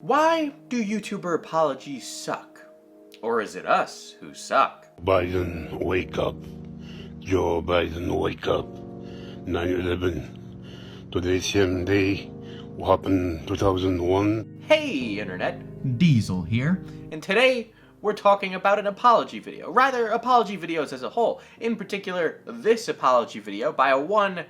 Why do YouTuber apologies suck? Or is it us who suck? Biden, wake up. Joe Biden, wake up. 9/11. Today's same day. What happened 2001? Hey Internet, Diesel here. and today we're talking about an apology video. Rather, apology videos as a whole. In particular, this apology video by a one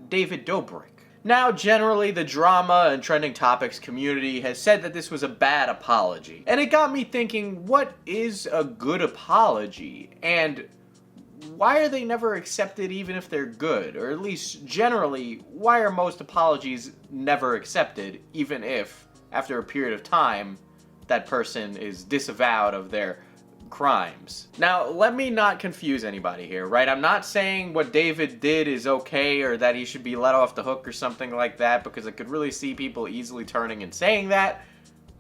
David Dobrik. Now, generally, the drama and trending topics community has said that this was a bad apology. And it got me thinking, what is a good apology? And why are they never accepted even if they're good? Or at least, generally, why are most apologies never accepted even if, after a period of time, that person is disavowed of their crimes? Now, let me not confuse anybody here, right? I'm not saying what David did is okay or that he should be let off the hook or something like that, because I could really see people easily turning and saying that.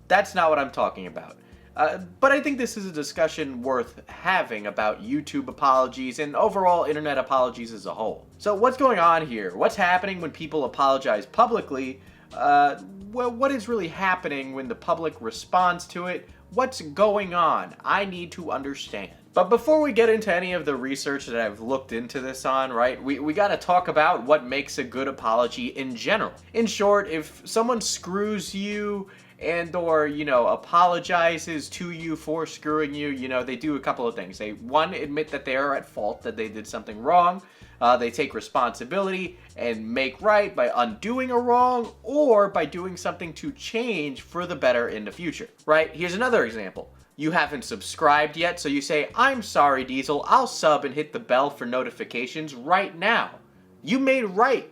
That's not what I'm talking about. But I think this is a discussion worth having about YouTube apologies and overall internet apologies as a whole. So what's going on here? What's happening when people apologize publicly? Well, what is really happening when the public responds to it? What's going on? I need to understand. But before we get into any of the research that I've looked into this on, right, we gotta talk about what makes a good apology in general. In short, if someone screws you and or, apologizes to you for screwing you, they do a couple of things. They, one, admit that they are at fault, that they did something wrong. They take responsibility and make right by undoing a wrong or by doing something to change for the better in the future, right? Here's another example. You haven't subscribed yet, so you say, "I'm sorry, Diesel, I'll sub and hit the bell for notifications right now." You made right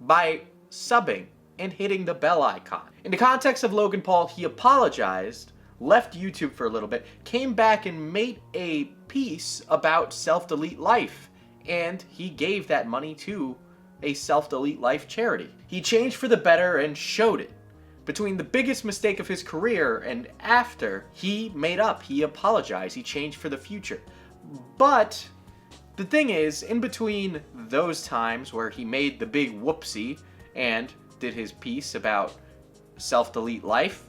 by subbing and hitting the bell icon. In the context of Logan Paul, he apologized, left YouTube for a little bit, came back and made a piece about self-delete life. And he gave that money to a self-delete life charity. He changed for the better and showed it. Between the biggest mistake of his career and after, he made up, he apologized, he changed for the future. But the thing is, in between those times where he made the big whoopsie and did his piece about self-delete life,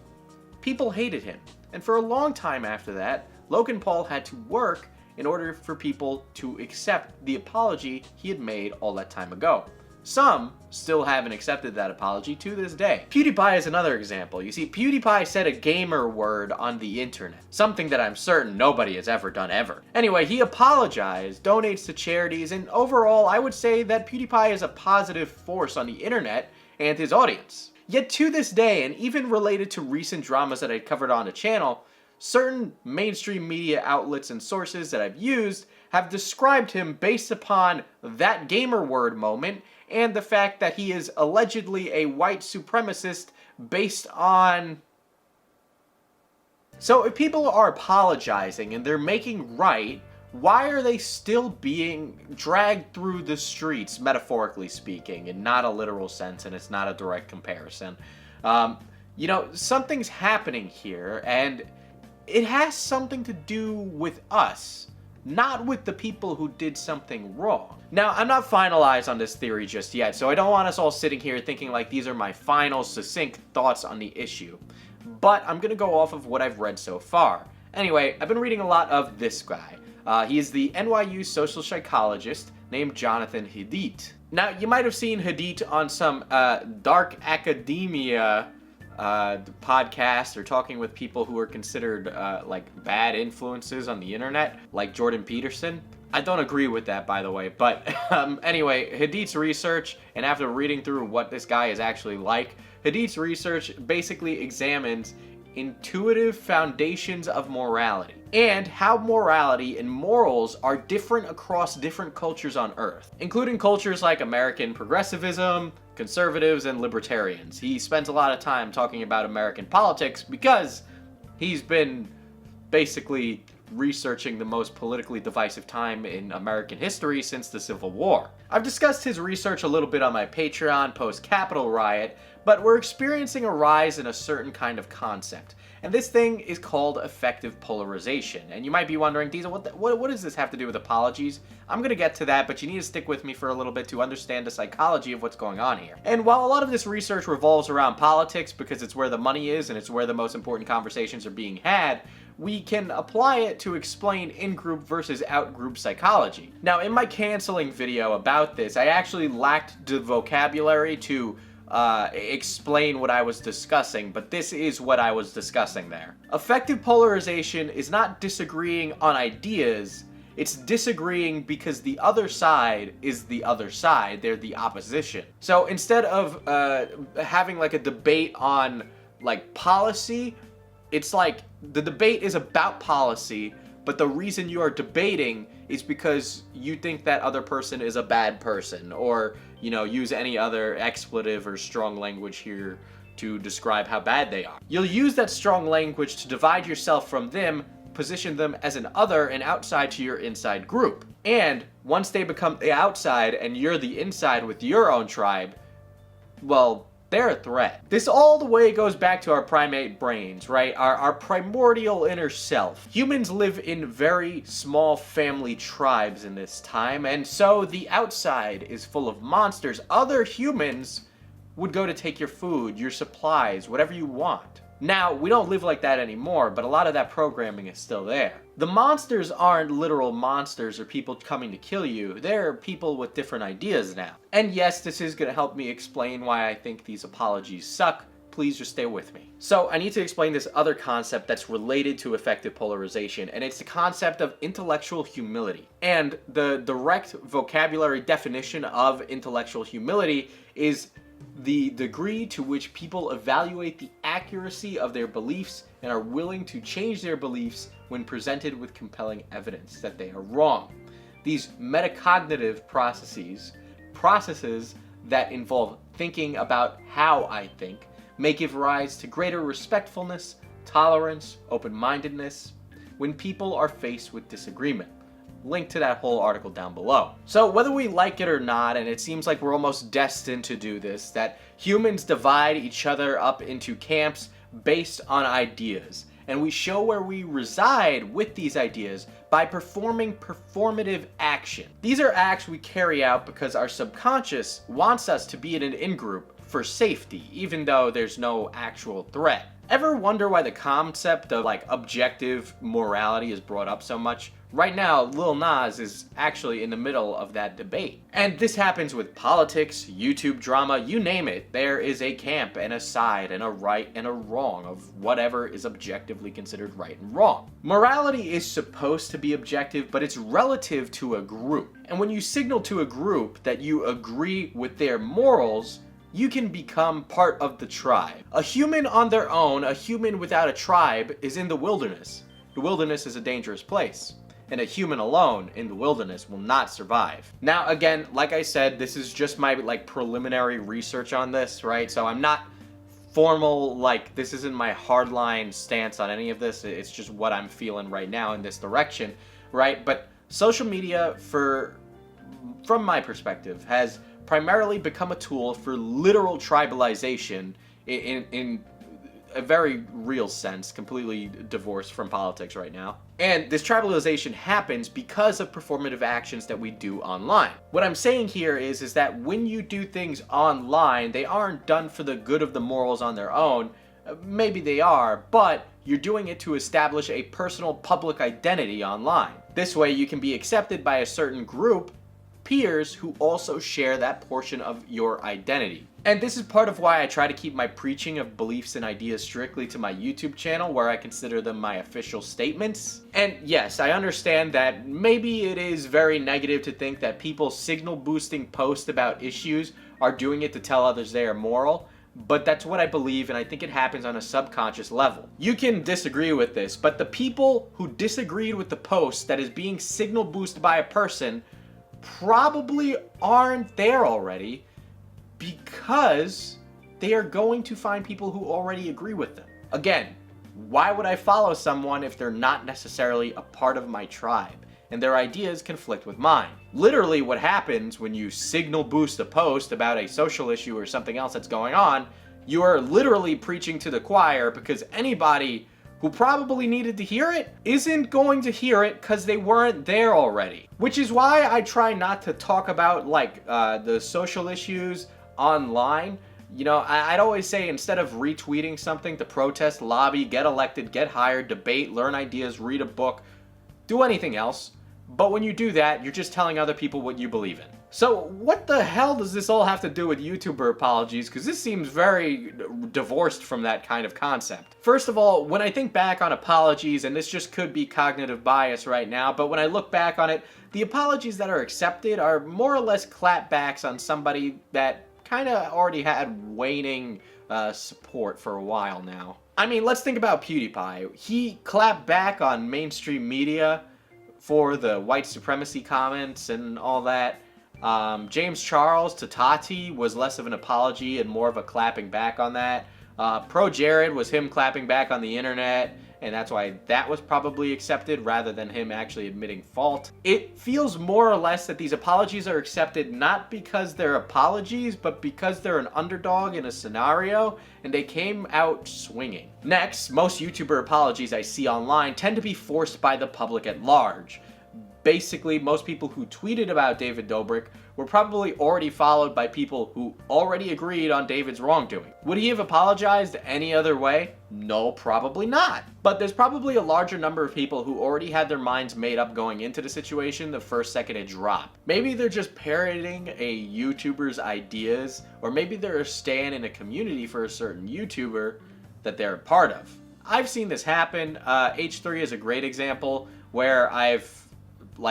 people hated him. And for a long time after that, Logan Paul had to work in order for people to accept the apology he had made all that time ago. Some still haven't accepted that apology to this day. PewDiePie is another example. You see, PewDiePie said a gamer word on the internet, something that I'm certain nobody has ever done ever. Anyway, he apologized, donates to charities, and overall, I would say that PewDiePie is a positive force on the internet and his audience. Yet to this day, and even related to recent dramas that I covered on the channel, certain mainstream media outlets and sources that I've used have described him based upon that gamer word moment and the fact that he is allegedly a white supremacist based on... So if people are apologizing and they're making right, why are they still being dragged through the streets, metaphorically speaking, in not a literal sense, and it's not a direct comparison? Something's happening here, and it has something to do with us, not with the people who did something wrong. Now, I'm not finalized on this theory just yet, so I don't want us all sitting here thinking like these are my final, succinct thoughts on the issue. But I'm gonna go off of what I've read so far. Anyway, I've been reading a lot of this guy. He is the NYU social psychologist named Jonathan Haidt. Now, you might have seen Haidt on some dark academia podcast or talking with people who are considered like bad influences on the internet, like Jordan Peterson. I don't agree with that, by the way, but anyway, Haidt's research, and after reading through what this guy is actually like, Haidt's research basically examines intuitive foundations of morality and how morality and morals are different across different cultures on Earth, including cultures like American progressivism, conservatives, and libertarians. He spends a lot of time talking about American politics because he's been basically researching the most politically divisive time in American history since the Civil War. I've discussed his research a little bit on my Patreon post-Capitol riot, But we're experiencing a rise in a certain kind of concept. And this thing is called effective polarization. And you might be wondering, Diesel, what does this have to do with apologies? I'm going to get to that, but you need to stick with me for a little bit to understand the psychology of what's going on here. And while a lot of this research revolves around politics because it's where the money is and it's where the most important conversations are being had, we can apply it to explain in-group versus out-group psychology. Now, in my canceling video about this, I actually lacked the vocabulary to explain what I was discussing, but this is what I was discussing there. Effective polarization is not disagreeing on ideas, it's disagreeing because the other side is the other side, they're the opposition. So instead of having like a debate on like policy, it's like the debate is about policy, but the reason you are debating is because you think that other person is a bad person, or, you know, use any other expletive or strong language here to describe how bad they are. You'll use that strong language to divide yourself from them, position them as an other and outside to your inside group. And once they become the outside and you're the inside with your own tribe, well, they're a threat. This all the way goes back to our primate brains, right? Our primordial inner self. Humans live in very small family tribes in this time, and so the outside is full of monsters. Other humans would go to take your food, your supplies, whatever you want. Now, we don't live like that anymore, but a lot of that programming is still there. The monsters aren't literal monsters or people coming to kill you. They're people with different ideas now. And yes, this is going to help me explain why I think these apologies suck. Please just stay with me. So I need to explain this other concept that's related to effective polarization, and it's the concept of intellectual humility. And the direct vocabulary definition of intellectual humility is the degree to which people evaluate the accuracy of their beliefs and are willing to change their beliefs when presented with compelling evidence that they are wrong. These metacognitive processes that involve thinking about how I think, may give rise to greater respectfulness, tolerance, open-mindedness when people are faced with disagreement. Link to that whole article down below. So whether we like it or not, and it seems like we're almost destined to do this, that humans divide each other up into camps based on ideas. And we show where we reside with these ideas by performing performative action. These are acts we carry out because our subconscious wants us to be in an in-group for safety, even though there's no actual threat. Ever wonder why the concept of like objective morality is brought up so much? Right now, Lil Nas is actually in the middle of that debate. And this happens with politics, YouTube drama, you name it. There is a camp and a side and a right and a wrong of whatever is objectively considered right and wrong. Morality is supposed to be objective, but it's relative to a group. And when you signal to a group that you agree with their morals, you can become part of the tribe. A human on their own, a human without a tribe, is in the wilderness. The wilderness is a dangerous place, and a human alone in the wilderness will not survive. Now, again, like I said, this is just my like preliminary research on this, right? So I'm not formal, like this isn't my hardline stance on any of this. It's just what I'm feeling right now in this direction, right? But social media, from my perspective, has primarily become a tool for literal tribalization in a very real sense, completely divorced from politics right now. And this tribalization happens because of performative actions that we do online. What I'm saying here is that when you do things online, they aren't done for the good of the morals on their own. Maybe they are, but you're doing it to establish a personal public identity online. This way you can be accepted by a certain group, peers who also share that portion of your identity. And this is part of why I try to keep my preaching of beliefs and ideas strictly to my YouTube channel, where I consider them my official statements. And yes, I understand that maybe it is very negative to think that people signal boosting posts about issues are doing it to tell others they are moral, but that's what I believe, and I think it happens on a subconscious level. You can disagree with this, but the people who disagreed with the post that is being signal boosted by a person probably aren't there already, because they are going to find people who already agree with them. Again, why would I follow someone if they're not necessarily a part of my tribe and their ideas conflict with mine? Literally what happens when you signal boost a post about a social issue or something else that's going on, You are literally preaching to the choir, because anybody who probably needed to hear it isn't going to hear it because they weren't there already. Which is why I try not to talk about the social issues online. You know, I'd always say, instead of retweeting something to protest, lobby, get elected, get hired, debate, learn ideas, read a book, do anything else. But when you do that, you're just telling other people what you believe in. So what the hell does this all have to do with YouTuber apologies? Because this seems very divorced from that kind of concept. First of all, when I think back on apologies, and this just could be cognitive bias right now, but when I look back on it, the apologies that are accepted are more or less clapbacks on somebody that kind of already had waning support for a while now. I mean, let's think about PewDiePie. He clapped back on mainstream media for the white supremacy comments and all that. James Charles to Tati was less of an apology and more of a clapping back on that. Pro Jared was him clapping back on the internet, and that's why that was probably accepted rather than him actually admitting fault. It feels more or less that these apologies are accepted not because they're apologies, but because they're an underdog in a scenario and they came out swinging. Next, most YouTuber apologies I see online tend to be forced by the public at large. Basically, most people who tweeted about David Dobrik were probably already followed by people who already agreed on David's wrongdoing. Would he have apologized any other way? No, probably not. But there's probably a larger number of people who already had their minds made up going into the situation the first second it dropped. Maybe they're just parroting a YouTuber's ideas, or maybe they're a stan in a community for a certain YouTuber that they're a part of. I've seen this happen. H3 is a great example where I've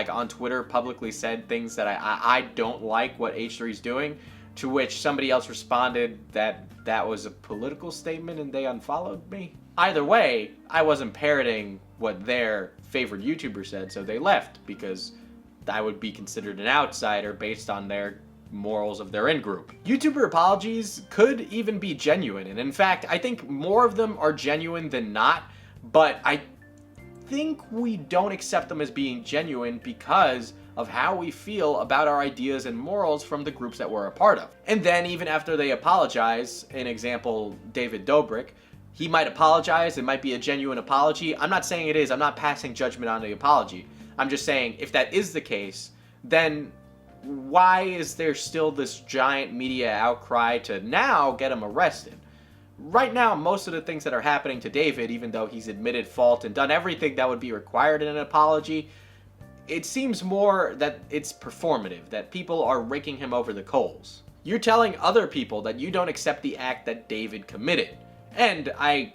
on Twitter publicly said things that I don't like what H3's doing, to which somebody else responded that that was a political statement and they unfollowed me. Either way, I wasn't parroting what their favorite YouTuber said, so they left, because I would be considered an outsider based on their morals of their in-group. YouTuber apologies could even be genuine, and in fact, I think more of them are genuine than not, but I think we don't accept them as being genuine because of how we feel about our ideas and morals from the groups that we're a part of. And then even after they apologize, an example, David Dobrik, he might apologize, it might be a genuine apology. I'm not saying it is, I'm not passing judgment on the apology. I'm just saying, if that is the case, then why is there still this giant media outcry to now get him arrested? Right now, most of the things that are happening to David, even though he's admitted fault and done everything that would be required in an apology, it seems more that it's performative, that people are raking him over the coals. You're telling other people that you don't accept the act that David committed. And I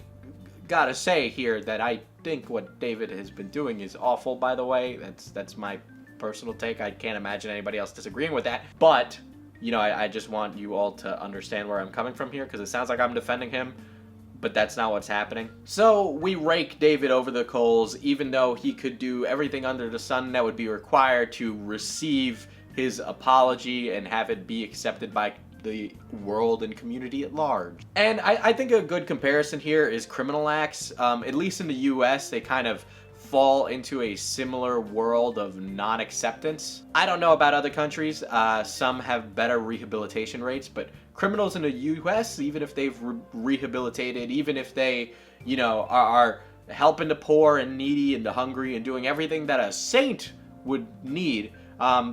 gotta say here that I think what David has been doing is awful, by the way. That's my personal take. I can't imagine anybody else disagreeing with that. But you know, I just want you all to understand where I'm coming from here, because it sounds like I'm defending him, but that's not what's happening. So we rake David over the coals, even though he could do everything under the sun that would be required to receive his apology and have it be accepted by the world and community at large. And I think a good comparison here is criminal acts. At least in the US, they kind of fall into a similar world of non-acceptance. I don't know about other countries. Some have better rehabilitation rates, but criminals in the US, even if they've rehabilitated, even if they, you know, are helping the poor and needy and the hungry and doing everything that a saint would need,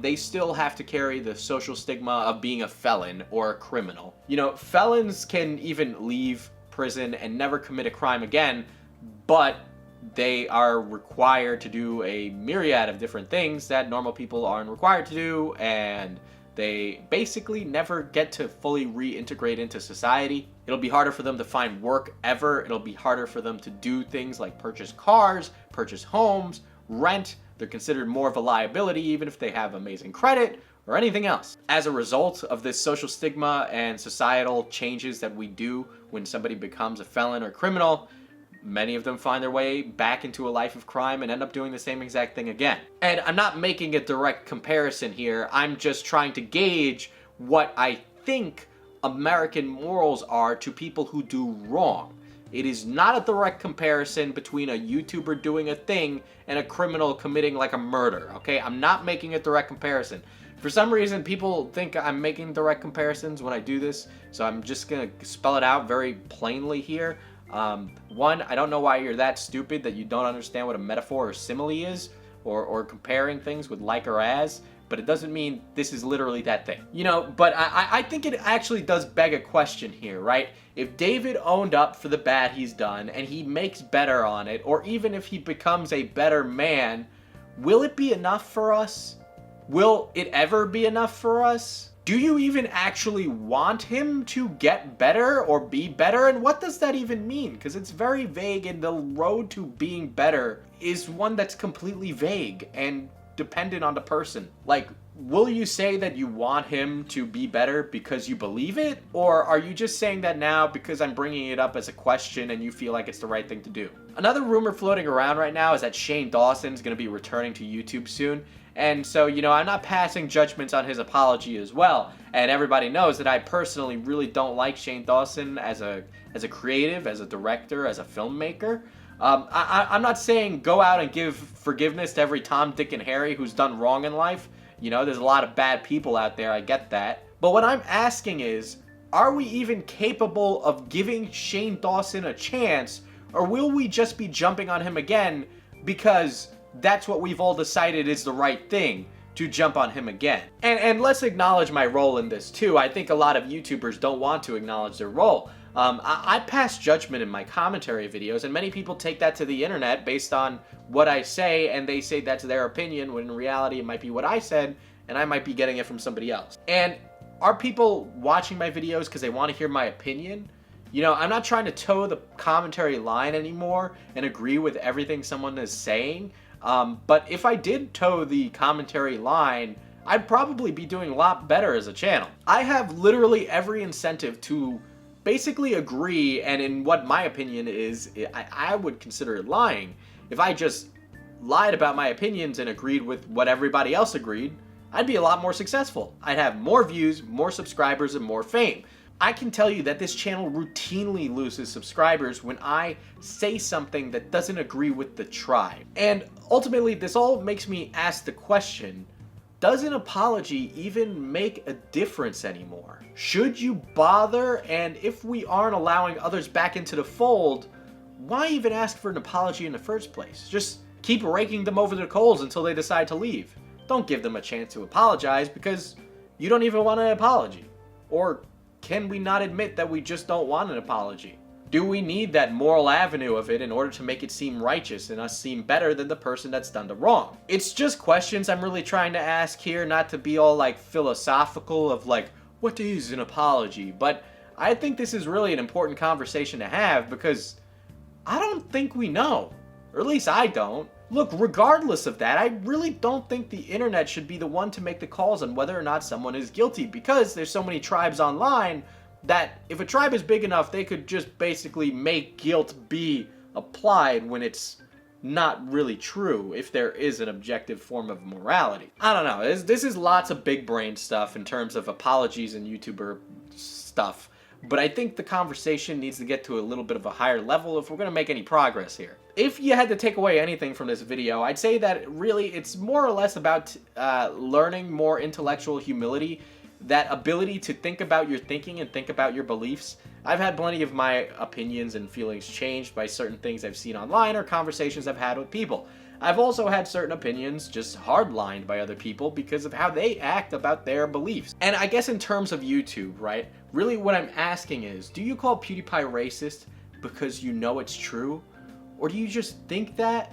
they still have to carry the social stigma of being a felon or a criminal. You know, felons can even leave prison and never commit a crime again, but they are required to do a myriad of different things that normal people aren't required to do, and they basically never get to fully reintegrate into society. It'll be harder for them to find work ever. It'll be harder for them to do things like purchase cars, purchase homes, rent. They're considered more of a liability even if they have amazing credit or anything else. As a result of this social stigma and societal changes that we do when somebody becomes a felon or criminal, many of them find their way back into a life of crime and end up doing the same exact thing again. And I'm not making a direct comparison here. I'm just trying to gauge what I think American morals are to people who do wrong. It is not a direct comparison between a YouTuber doing a thing and a criminal committing like a murder, okay? I'm not making a direct comparison. For some reason, people think I'm making direct comparisons when I do this, so I'm just gonna spell it out very plainly here. One, I don't know why you're that stupid that you don't understand what a metaphor or simile is, or comparing things with like or as, but it doesn't mean this is literally that thing. You know, but I think it actually does beg a question here, right? If David owned up for the bad he's done, and he makes better on it, or even if he becomes a better man, will it be enough for us? Will it ever be enough for us? Do you even actually want him to get better or be better? And what does that even mean? Because it's very vague, and the road to being better is one that's completely vague and dependent on the person. Like, will you say that you want him to be better because you believe it? Or are you just saying that now because I'm bringing it up as a question and you feel like it's the right thing to do? Another rumor floating around right now is that Shane Dawson's going to be returning to YouTube soon. And so, you know, I'm not passing judgments on his apology as well. And everybody knows that I personally really don't like Shane Dawson as a creative, as a director, as a filmmaker. I'm not saying go out and give forgiveness to every Tom, Dick, and Harry who's done wrong in life. You know, there's a lot of bad people out there, I get that. But what I'm asking is, are we even capable of giving Shane Dawson a chance? Or will we just be jumping on him again because that's what we've all decided is the right thing, to jump on him again? And let's acknowledge my role in this too. I think a lot of YouTubers don't want to acknowledge their role. I pass judgment in my commentary videos, and many people take that to the internet based on what I say, and they say that's their opinion, when in reality it might be what I said, and I might be getting it from somebody else. And are people watching my videos because they want to hear my opinion? You know, I'm not trying to toe the commentary line anymore and agree with everything someone is saying. But if I did toe the commentary line, I'd probably be doing a lot better as a channel. I have literally every incentive to basically agree, and in what my opinion is, I would consider it lying. If I just lied about my opinions and agreed with what everybody else agreed, I'd be a lot more successful. I'd have more views, more subscribers, and more fame. I can tell you that this channel routinely loses subscribers when I say something that doesn't agree with the tribe. And ultimately, this all makes me ask the question, does an apology even make a difference anymore? Should you bother? And if we aren't allowing others back into the fold, why even ask for an apology in the first place? Just keep raking them over the coals until they decide to leave. Don't give them a chance to apologize because you don't even want an apology. Or can we not admit that we just don't want an apology? Do we need that moral avenue of it in order to make it seem righteous and us seem better than the person that's done the wrong? It's just questions I'm really trying to ask here, not to be all like philosophical of like, what is an apology? But I think this is really an important conversation to have because I don't think we know. Or at least I don't. Look, regardless of that, I really don't think the internet should be the one to make the calls on whether or not someone is guilty, because there's so many tribes online that if a tribe is big enough, they could just basically make guilt be applied when it's not really true, if there is an objective form of morality. I don't know, this is lots of big brain stuff in terms of apologies and YouTuber stuff, but I think the conversation needs to get to a little bit of a higher level if we're going to make any progress here. If you had to take away anything from this video, I'd say that really it's more or less about learning more intellectual humility, that ability to think about your thinking and think about your beliefs. I've had plenty of my opinions and feelings changed by certain things I've seen online or conversations I've had with people. I've also had certain opinions just hardlined by other people because of how they act about their beliefs. And I guess in terms of YouTube, right, really what I'm asking is, do you call PewDiePie racist because you know it's true? Or do you just think that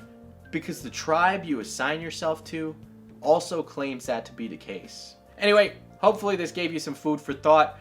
because the tribe you assign yourself to also claims that to be the case? Anyway, hopefully this gave you some food for thought.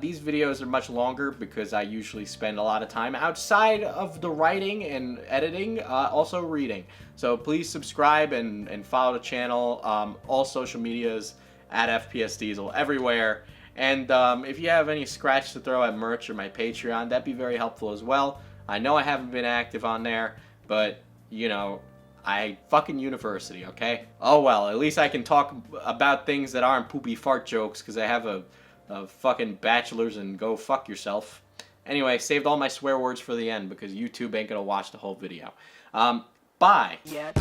These videos are much longer because I usually spend a lot of time outside of the writing and editing, also reading. So please subscribe and follow the channel, all social medias at FPS Diesel, everywhere. And if you have any scratch to throw at merch or my Patreon, that'd be very helpful as well. I know I haven't been active on there, but, you know, I fucking university, okay? Oh well, at least I can talk about things that aren't poopy fart jokes because I have a fucking bachelor's and go fuck yourself. Anyway, saved all my swear words for the end because YouTube ain't gonna watch the whole video. Bye. Yeah.